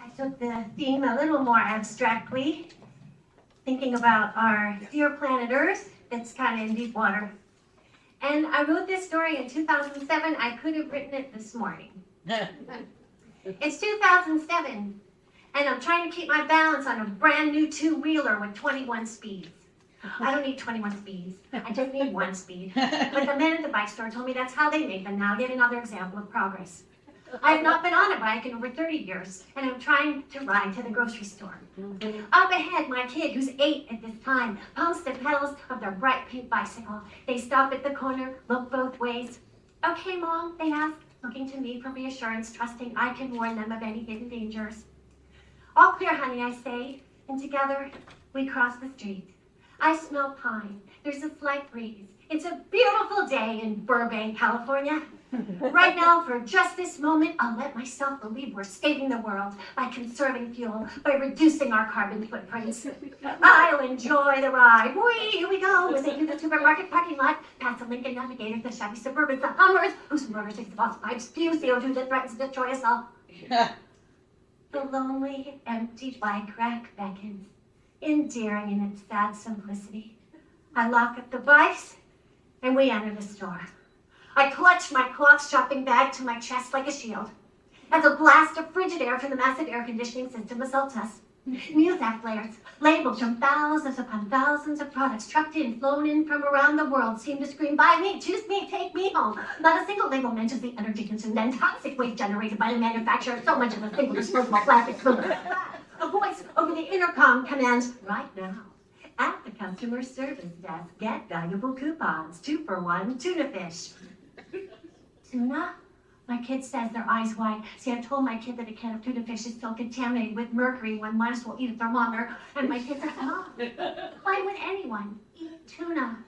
I took the theme a little more abstractly, thinking about our dear planet Earth that's kind of in deep water. And I wrote this story in 2007. I could have written it this morning. It's 2007, and I'm trying to keep my balance on a brand new two-wheeler with 21 speeds. I don't need 21 speeds. I just need one speed. But the man at the bike store told me that's how they make them now. Yet another example of progress. I have not been on a bike in over 30 years, and I'm trying to ride to the grocery store. Up ahead, my kid, who's 8 at this time, pumps the pedals of their bright pink bicycle. They stop at the corner, look both ways. Okay, Mom, they ask, looking to me for reassurance, trusting I can warn them of any hidden dangers. All clear, honey, I say, and together we cross the street. I smell pine. There's a slight breeze. It's a beautiful day in Burbank, California. Right now, for just this moment, I'll let myself believe we're saving the world by conserving fuel, by reducing our carbon footprints. I'll enjoy the ride. Whee, here we go. As they do the supermarket parking lot, past the Lincoln Navigators, the Chevy Suburbans, the Hummers, whose motors exhaust pipes spew CO2 that threatens to destroy us all. The lonely, empty bike rack beckons, endearing in its sad simplicity. I lock up the bikes, and we enter the store. I clutch my cloth shopping bag to my chest like a shield, as a blast of frigid air from the massive air conditioning system assaults us. Muzak flares, labels from thousands upon thousands of products trucked in, flown in from around the world, seem to scream, buy me, choose me, take me home. Not a single label mentions the energy consumed and toxic waste generated by the manufacturer, so much of a single disposable plastic spoon. A voice over the intercom commands, right now, at the customer service desk, get valuable coupons, 2 for 1, tuna fish. Tuna? My kid says, their eyes wide. See, I've told my kid that a can of tuna fish is still contaminated with mercury. One might as well eat a thermometer. And my kid says, oh, why would anyone eat tuna?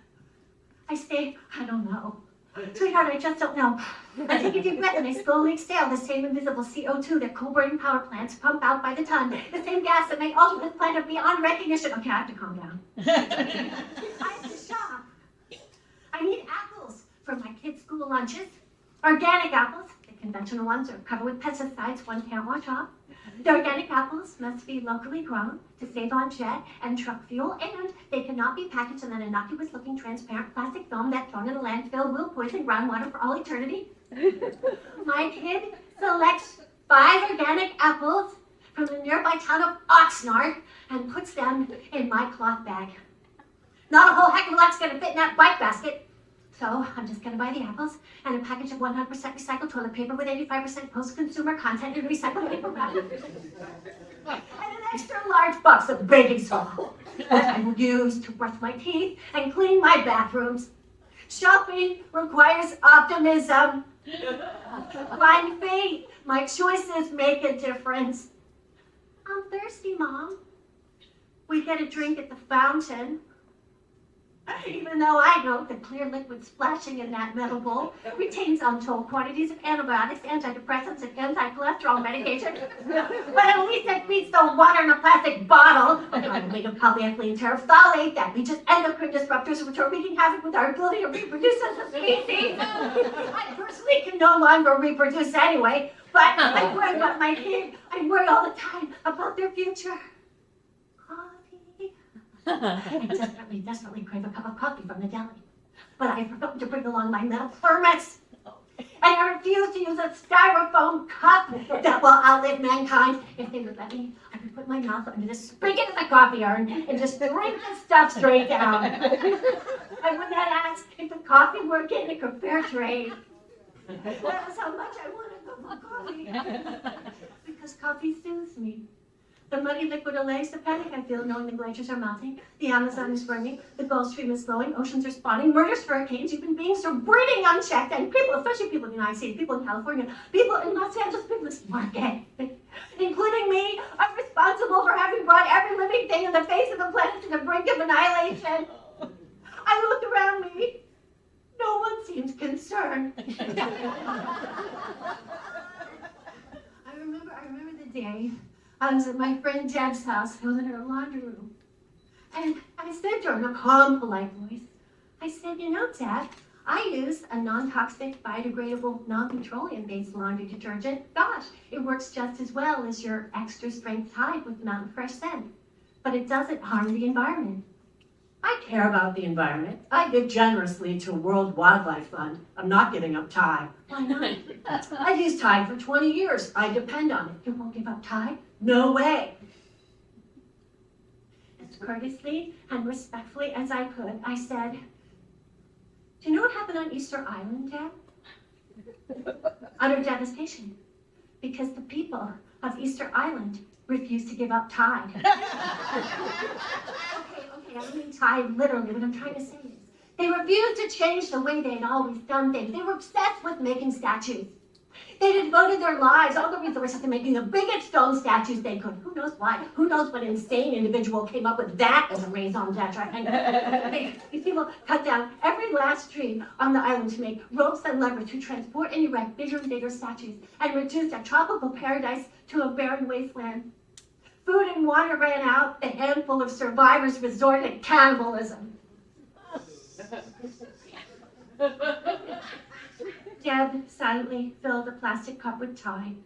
I say, I don't know. Sweetheart, I just don't know. I take a deep breath and I slowly exhale the same invisible CO2 that coal-burning power plants pump out by the ton. The same gas that may alter this planet beyond recognition. Okay, I have to calm down. I have to shop. I need apples for my kids' school lunches. Organic apples, the conventional ones are covered with pesticides one can't wash off. The organic apples must be locally grown to save on jet and truck fuel, and they cannot be packaged in an innocuous-looking transparent plastic film that, thrown in a landfill, will poison groundwater for all eternity. My kid selects 5 organic apples from the nearby town of Oxnard and puts them in my cloth bag. Not a whole heck of a lot's going to fit in that bike basket. So I'm just going to buy the apples and a package of 100% recycled toilet paper with 85% post-consumer content and recycled paper wrap. And an extra large box of baking soda that I will use to brush my teeth and clean my bathrooms. Shopping requires optimism. Blind faith. My choices make a difference. I'm thirsty, Mom. We get a drink at the fountain. Even though I know the clear liquid splashing in that metal bowl retains untold quantities of antibiotics, antidepressants, and anti-cholesterol medication. But at least it beats the water in a plastic bottle. I'm made of polyethylene terephthalate that reaches endocrine disruptors, which are wreaking havoc with our ability to reproduce as a species. I personally can no longer reproduce anyway, but I worry about my kid. I worry all the time about their future. I desperately crave a cup of coffee from the deli. But I forgot to bring along my metal thermos. And I refuse to use a styrofoam cup that will outlive mankind. If they would let me, I could put my mouth under the spigot of the coffee urn and just drink the stuff straight down. I would not ask if the coffee were organic or fair trade. That is how much I want a cup of coffee. Because coffee soothes me. The muddy liquid allays the panic I feel knowing the glaciers are melting, the Amazon is burning, the Gulf Stream is flowing, oceans are spawning, murderous hurricanes, human beings are breeding unchecked, and people, especially people in the United States, people in California, people in Los Angeles, people in this market, including me, are responsible for having brought every living thing on the face of the planet to the brink of annihilation. I look around me. No one seems concerned. I remember the day I was at my friend Deb's house. I was in her laundry room. And I said to her in a calm, polite voice, I said, you know, Deb, I use a non-toxic, biodegradable, non-petroleum-based laundry detergent. Gosh, it works just as well as your extra strength Tide with Mountain Fresh scent. But it doesn't harm the environment. I care about the environment. I give generously to World Wildlife Fund. I'm not giving up Tide. Why not? I've used Tide for 20 years. I depend on it. You won't give up Tide? No way. As courteously and respectfully as I could, I said, do you know what happened on Easter Island, Dad? Utter devastation. Because the people of Easter Island refused to give up Tide. Okay, I don't mean Tide literally. What I'm trying to say is, they refused to change the way they had always done things. They were obsessed with making statues. They devoted their lives, all the resources, to making the biggest stone statues they could. Who knows why? Who knows what insane individual came up with that as a raison d'etre? These people cut down every last tree on the island to make ropes and levers to transport and erect bigger and bigger statues, and reduced a tropical paradise to a barren wasteland. Food and water ran out. A handful of survivors resorted to cannibalism. Deb silently filled a plastic cup with Tide,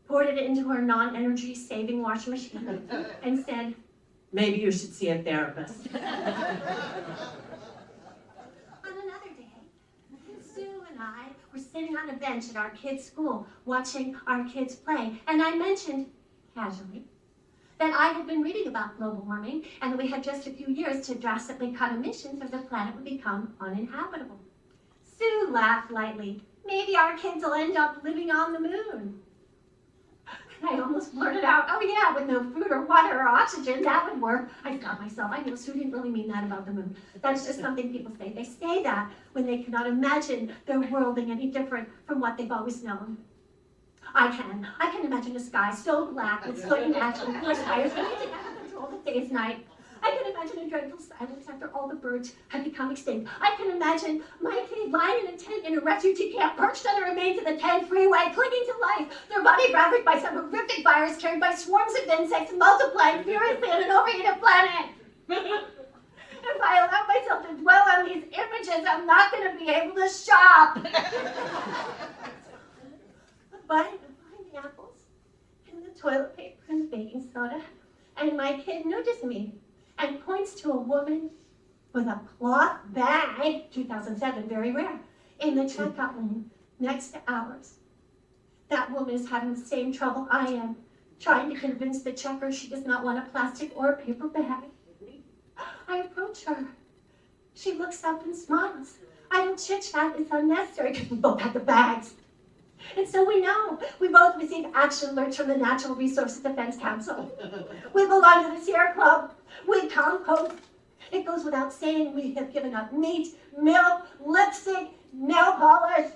poured it into her non-energy saving washing machine, and said, maybe you should see a therapist. on another day, Sue and I were sitting on a bench at our kids' school, watching our kids play, and I mentioned, casually, that I had been reading about global warming, and that we had just a few years to drastically cut emissions or the planet would become uninhabitable. Sue laughed lightly. Maybe our kids will end up living on the moon. I almost blurted out, oh yeah, with no food or water or oxygen, that would work. I stopped myself. I know Sue didn't really mean that about the moon. That's just something people say. They say that when they cannot imagine their world being any different from what they've always known. I can imagine a sky so black with soot and ash and forest fires raging out of control the day's night. I can imagine a dreadful silence after all the birds have become extinct. I can imagine my kid lying in a tent in a refugee camp, perched on the remains of the 10 freeway, clinging to life, their body ravaged by some horrific virus carried by swarms of insects multiplying furiously on an overheated planet. If I allow myself to dwell on these images, I'm not going to be able to shop. But I find the apples and the toilet paper and the baking soda, and my kid notices me and points to a woman with a cloth bag, 2007, very rare, in the checkout lane next to ours. That woman is having the same trouble I am, trying to convince the checker she does not want a plastic or paper bag. I approach her. She looks up and smiles. I don't chit-chat, it's unnecessary because we both have the bags. And so we know. We both receive action alerts from the Natural Resources Defense Council. We belong to the Sierra Club. We compost. It goes without saying we have given up meat, milk, lipstick, nail polish.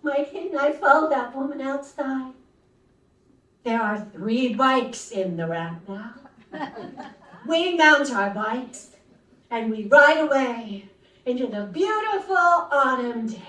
My kid and I follow that woman outside. There are 3 bikes in the rack now. We mount our bikes and we ride away into the beautiful autumn day.